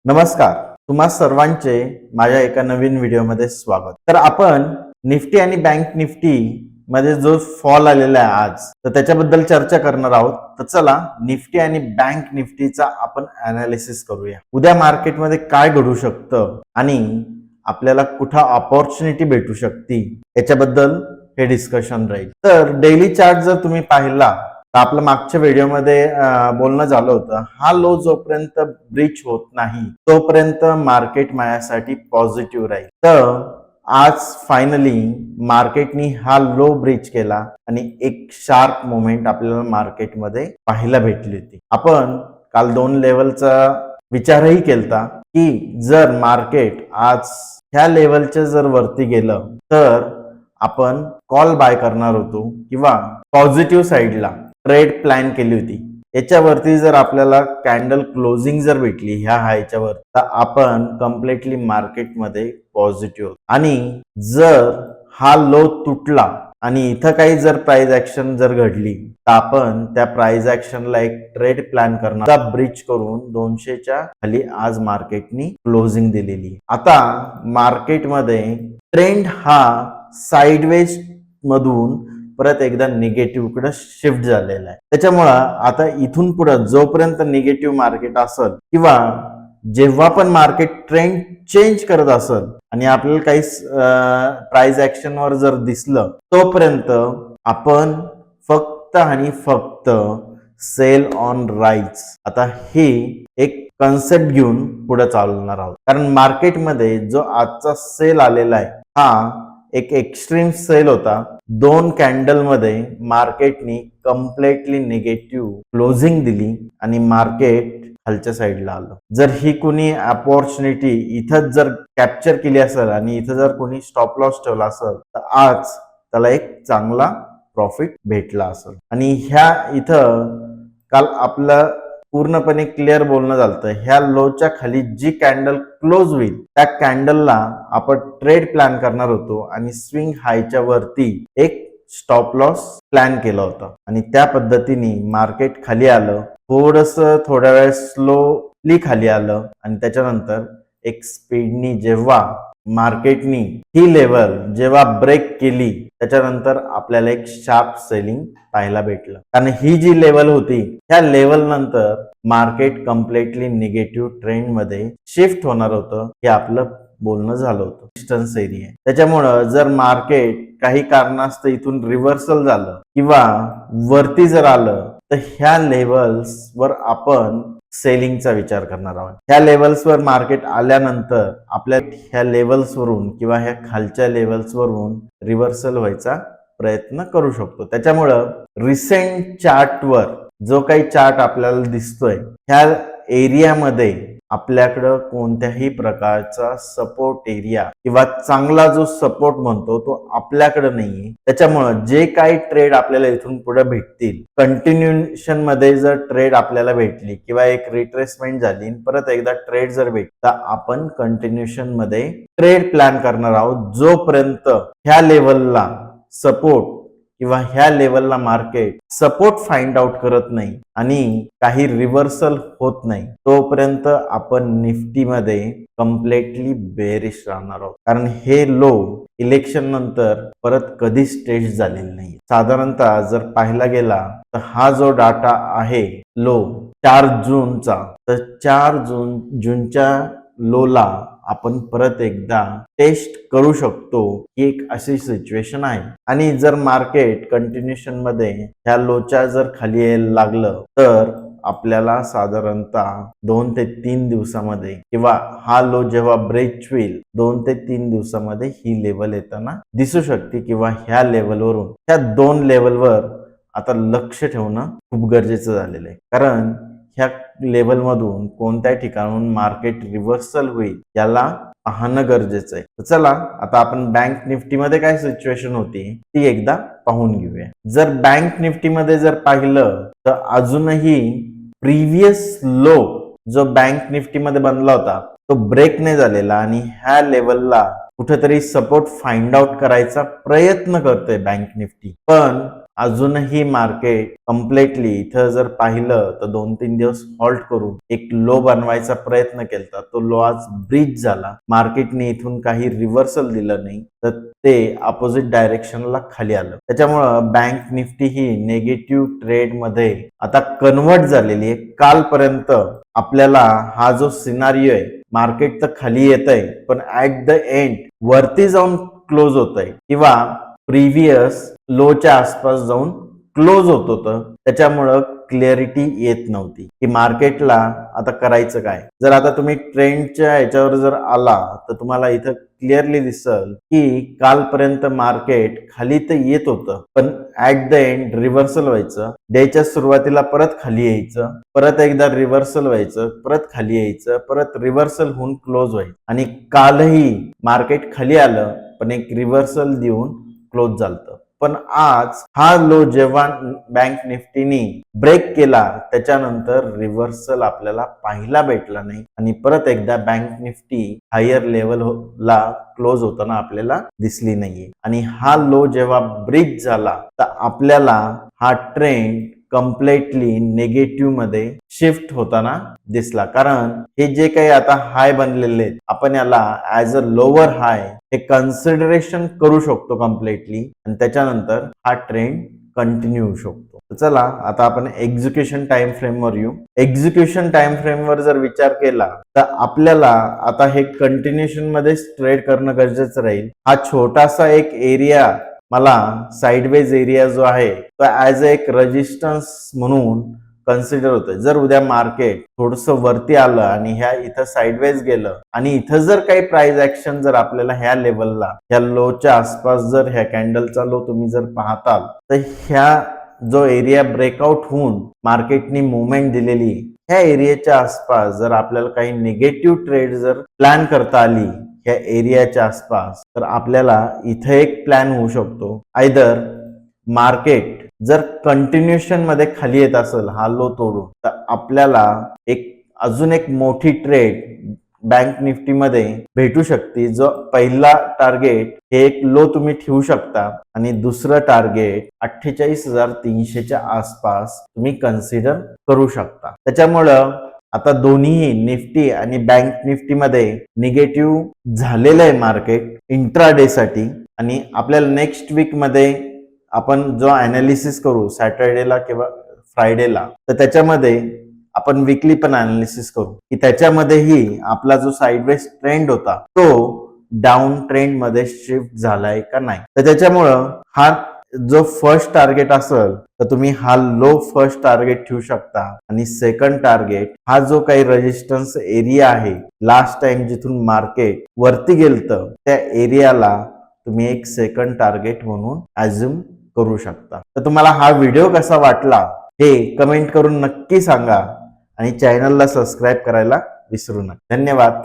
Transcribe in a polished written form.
नमस्कार. तुम्हा सर्वांचे माझ्या एका नवीन व्हिडिओमध्ये स्वागत. तर आपण निफ्टी आणि बँक निफ्टी मध्ये जो फॉल आलेला आहे आज, तर त्याच्याबद्दल चर्चा करणार आहोत. तर चला निफ्टी आणि बँक निफ्टीचा आपण अनालिसिस करूया. उद्या मार्केटमध्ये काय घडू शकतं आणि आपल्याला कुठं ऑपॉर्च्युनिटी भेटू शकते याच्याबद्दल हे डिस्कशन राहील. तर डेली चार्ट जर तुम्ही पाहिला तर आपलं मागच्या व्हिडिओमध्ये बोलणं झालं होतं, हा लो जोपर्यंत ब्रीच होत नाही तोपर्यंत मार्केट माझ्यासाठी पॉझिटिव्ह राहील. तर आज फायनली मार्केटनी हा लो ब्रीच केला आणि एक शार्प मुवमेंट आपल्याला मार्केटमध्ये पाहायला भेटली होती. आपण काल 2 लेवलचा विचारही केलता की जर मार्केट आज ह्या लेवलच्या जर वरती गेलं तर आपण कॉल बाय करणार होतो किंवा पॉझिटिव्ह साईडला ट्रेड प्लॅन केली होती. याच्यावरती जर आपल्याला कॅन्डल क्लोजिंग जर भेटली ह्या हायच्या वर तर आपण कम्प्लिटली मार्केटमध्ये पॉझिटिव्ह आणि जर हा लो तुटला आणि इथं काही जर प्राइस ऍक्शन जर घडली तर आपण त्या प्राइस ऍक्शनला एक ट्रेड प्लॅन करणार, ब्रिज करून 200च्या खाली आज मार्केटनी क्लोजिंग दिलेली. आता मार्केटमध्ये ट्रेंड हा साइडवेज मधून परत एकदा निगेटिव्ह कडे शिफ्ट झालेला आहे. त्याच्यामुळं आता इथून पुढे जोपर्यंत निगेटिव्ह मार्केट असेल किंवा जेव्हा पण मार्केट ट्रेंड चेंज करत असेल आणि आपल्याला काही प्राइस ऍक्शन वर जर दिसलं तोपर्यंत आपण फक्त आणि फक्त सेल ऑन राईज आता हे एक कन्सेप्ट घेऊन पुढे चालणार आहोत. कारण मार्केटमध्ये जो आजचा सेल आलेला आहे हा एक एक्स्ट्रीम सेल होता. 2 कॅन्डल मध्ये मार्केटनी कम्प्लिटली निगेटिव्ह क्लोजिंग दिली आणि मार्केट खालच्या साईडला आलं. जर ही कोणी अपॉर्च्युनिटी इथंच जर कॅप्चर केली असेल आणि इथं जर कोणी स्टॉप लॉस ठेवला असेल तर आज त्याला एक चांगला प्रॉफिट भेटला असेल. आणि ह्या इथं काल आपलं पूर्णपणे क्लिअर बोलणं झालं, ह्या लोच्या खाली जी कॅन्डल क्लोज होईल त्या कॅन्डलला आपण ट्रेड प्लॅन करणार होतो आणि स्विंग हायच्या वरती एक स्टॉप लॉस प्लॅन केला होता आणि त्या पद्धतीने मार्केट खाली आलं. थोड्या वेळ स्लोली खाली आलं आणि त्याच्यानंतर एक स्पीडनी जेव्हा मार्केटनी ही लेवल जेव्हा ब्रेक केली त्याच्यानंतर आपल्याला एक शार्प सेलिंग पाहायला भेटलं. कारण ही जी लेवल होती ह्या लेवल नंतर मार्केट कम्प्लिटली निगेटिव्ह ट्रेंड मध्ये शिफ्ट होणार होतं हे आपलं बोलणं झालं होतं. डिस्टन्स एरिया त्याच्यामुळं जर मार्केट काही कारणास्तव इथून रिव्हर्सल झालं किंवा वरती जर आलं तर ह्या लेवल्स वर आपण सेलिंगचा विचार करणार आहोत. ह्या लेवल्स वर मार्केट आल्यानंतर आपल्या ह्या लेवल्स वरून किंवा ह्या खालच्या लेवल्स वरून रिव्हर्सल व्हायचा प्रयत्न करू शकतो. त्याच्यामुळं रिसेंट चार्ट वर जो काही चार्ट आपल्याला दिसतोय ह्या एरियामध्ये आपल्याकडं कोणत्याही प्रकारचा सपोर्ट एरिया किंवा चांगला जो सपोर्ट म्हणतो तो आपल्याकडे नाहीये. त्याच्यामुळं जे काही ट्रेड आपल्याला इथून पुढे भेटतील कंटिन्युएशन मध्ये जर ट्रेड आपल्याला भेटली किंवा एक रिट्रेसमेंट झाली परत एकदा ट्रेड जर भेटला आपण कंटिन्युएशन मध्ये ट्रेड प्लॅन करणार आहोत. जोपर्यंत ह्या लेवलला सपोर्ट किंवा ह्या लेवलला मार्केट सपोर्ट फाइंड आउट करत नाही आणि काही रिव्हर्सल होत नाही तोपर्यंत आपण निफ्टीमध्ये कम्प्लिटली बेरिश राहणार आहोत. कारण हे लो इलेक्शन नंतर परत कधीच टेस्ट झालेला नाही. साधारणतः जर पाहायला गेला तर हा जो डाटा आहे लो 4 जूनचा तर 4 जूनच्या लोला आपण परत एकदा टेस्ट करू शकतो ही एक अशी सिच्युएशन आहे. आणि जर मार्केट कंटिन्युएशन मध्ये ह्या लोच्या जर खाली यायला लागलं तर आपल्याला साधारणतः 2 ते 3 दिवसामध्ये किंवा हा लो जेव्हा ब्रेक होईल 2 ते 3 दिवसामध्ये ही लेवल येताना दिसू शकते किंवा ह्या लेवलवरून ह्या 2 लेवलवर आता लक्ष ठेवणं खूप गरजेचं झालेलं आहे. कारण ह्या लेवल मधून कोणत्या ठिकाणून मार्केट रिव्हर्सल होईल याला पाहणं गरजेचं आहे. तर चला आता आपण बँक निफ्टी मध्ये काय सिच्युएशन होती ती एकदा पाहून घेऊया. जर बँक निफ्टी मध्ये जर पाहिलं तर अजूनही प्रीवियस लो जो बँक निफ्टी मध्ये बनला होता तो ब्रेक नाही झालेला आणि ह्या लेवलला कुठेतरी सपोर्ट फाइंड आउट करायचा प्रयत्न करतोय बँक निफ्टी. पण अजूनही मार्केट कम्प्लिटली इथं जर पाहिलं तर 2-3 दिवस हॉल्ट करून एक लो बनवायचा प्रयत्न केला. तो लो आज ब्रीच झाला. मार्केटने इथून काही रिव्हर्सल दिलं नाही तर ते अपोजिट डायरेक्शनला खाली आलं. त्याच्यामुळं बँक निफ्टी ही नेगेटिव्ह ट्रेड मध्ये आता कन्वर्ट झालेली आहे. कालपर्यंत आपल्याला हा जो सिनारिओ आहे, मार्केट तर खाली येत आहे पण ऍट द एंड वरती जाऊन क्लोज होत आहे किंवा प्रिव्हियस लोच्या आसपास जाऊन क्लोज होत होतं. त्याच्यामुळं क्लिअरिटी येत नव्हती की मार्केटला आता करायचं काय. जर आता तुम्ही ट्रेंडच्या ह्याच्यावर जर आला तर तुम्हाला इथं क्लिअरली दिसल की कालपर्यंत मार्केट खाली तर येत होतं पण ऍट द एंड रिव्हर्सल व्हायचं. डेच्या सुरुवातीला परत खाली यायचं, परत एकदा रिव्हर्सल व्हायचं, परत खाली यायचं, परत रिव्हर्सल होऊन क्लोज व्हायचं. आणि कालही मार्केट खाली आलं पण एक रिव्हर्सल देऊन क्लोज झालं. पण आज हा लो जेव्हा बँक निफ्टीने ब्रेक केला त्याच्यानंतर रिव्हर्सल आपल्याला पाहायला भेटला नाही आणि परत एकदा बँक निफ्टी हायर लेवलला क्लोज होताना आपल्याला दिसली नाहीये. आणि हा लो जेव्हा ब्रेक झाला तर आपल्याला हा ट्रेंड कम्प्लिटली नेगेटिव्ह मध्ये शिफ्ट होताना दिसला. कारण हे जे काही आता हाय बनलेले आहेत आपण याला ऍज अ लोअर हाय हे कन्सिडरेशन करू शकतो कम्प्लिटली आणि त्याच्यानंतर हा ट्रेंड कंटिन्यू होऊ शकतो. चला आता आपण एक्झिक्युशन टाइम फ्रेम वर येऊ. एक्झिक्युशन टाइम फ्रेम वर जर विचार केला तर आपल्याला आता हे कंटिन्युएशन मध्ये ट्रेड करणं गरजेचं राहील. हा छोटासा एक एरिया मला साइडवेज एरिया जो आहे तो ऍज अ एक रेजिस्टन्स म्हणून कन्सिडर होतोय. जर उद्या मार्केट थोडस वरती आलं आणि ह्या इथं साइडवेज गेलं आणि इथं जर काही प्राइस ऍक्शन जर आपल्याला ह्या लेवलला ह्या लोच्या आसपास जर ह्या कॅन्डलचा लो तुम्ही जर पाहताल तर ह्या जो एरिया ब्रेकआउट होऊन मार्केटनी मुवमेंट दिलेली ह्या एरियाच्या आसपास जर आपल्याला काही निगेटिव्ह ट्रेड जर प्लॅन करता आली ह्या एरियाच्या आसपास तर आपल्याला इथे एक प्लॅन होऊ शकतो. आयदर मार्केट जर कंटिन्युएशन मध्ये खाली येत असेल हा लो तोडून तर आपल्याला अजून एक मोठी ट्रेड बँक निफ्टी मध्ये भेटू शकते. जो पहिला टार्गेट हे एक लो तुम्ही ठेवू शकता आणि दुसरं टार्गेट 48,300च्या आसपास तुम्ही कन्सिडर करू शकता. त्याच्यामुळं आता दोन्ही निफ्टी आणि बँक निफ्टी मध्ये निगेटिव्ह झालेलं आहे मार्केट इंट्राडे साठी. आणि आपल्याला नेक्स्ट वीक मध्ये आपण जो अनालिसिस करू सॅटर्डेला किंवा फ्रायडेला तर त्याच्यामध्ये आपण वीकली पण अनालिसिस करू की त्याच्यामध्येही आपला जो साइडवेज ट्रेंड होता तो डाऊन ट्रेंड मध्ये शिफ्ट झालाय का नाही. तर त्याच्यामुळं हा जो फर्स्ट टार्गेट असेल तर तुम्ही हा लो फर्स्ट टार्गेट ठेवू शकता आणि सेकंड टार्गेट हा जो काही रेजिस्टन्स एरिया आहे लास्ट टाइम जिथून मार्केट वरती गेलतं त्या एरियाला तुम्ही एक सेकंड टार्गेट म्हणून अज्युम करू शकता. तर तुम्हाला हा व्हिडिओ कसा वाटला हे कमेंट करून नक्की सांगा आणि चॅनलला सबस्क्राईब करायला विसरू नका. धन्यवाद.